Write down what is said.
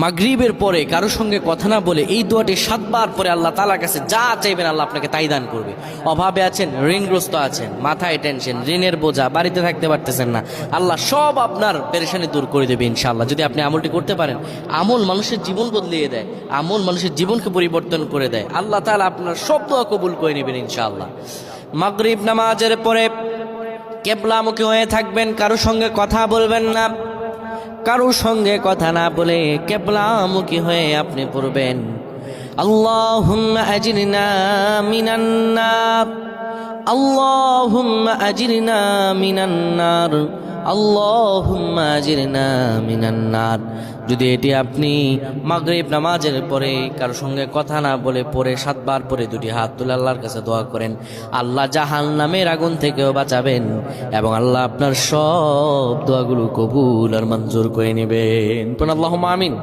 মাগরিবের পরে কারো সঙ্গে কথা না বলে এই দোয়াটি 7 বার পরে আল্লাহ তাআলার কাছে যা চাইবেন আল্লাহ আপনাকে তাই দান করবে। অভাবে আছেন, ঋণগ্রস্ত আছেন, মাথায় টেনশন, ঋণের বোঝা, বাড়িতে থাকতে পারতেছেন না, আল্লাহ সব আপনার পেরেশানি দূর করে দেবে ইনশাআল্লাহ, যদি আপনি আমলটি করতে পারেন। আমল মানুষের জীবন বদলিয়ে দেয়, আমল মানুষের জীবনকে পরিবর্তন করে দেয়। আল্লাহ তাআলা আপনার সব দোয়া কবুল করে নেবেন ইনশাআল্লাহ। মাগরিব নামাজের পরে কিবলামুখী হয়ে থাকবেন, কারো সঙ্গে কথা বলবেন না, কারো সঙ্গে কথা না বলে কিবলামুখী হয়ে আপনি পড়বেন আল্লাহুম্মা আজরিনা মিনান নার, আল্লাহুম্মা আজরিনা মিনান নার, আল্লাহুম্মা আজরিনা মিনান নার। যদি এটি আপনি মাগরিব নামাজের পরে কারো সঙ্গে কথা না বলে পড়ে 7 বার পরে 2টি হাত তুলে আল্লাহর কাছে দোয়া করেন, আল্লাহ জাহান্নামের আগুন থেকেও বাঁচাবেন এবং আল্লাহ আপনার সব দোয়াগুলো কবুল আর মঞ্জুর করে নেবেন। আল্লাহুম্মা আমিন।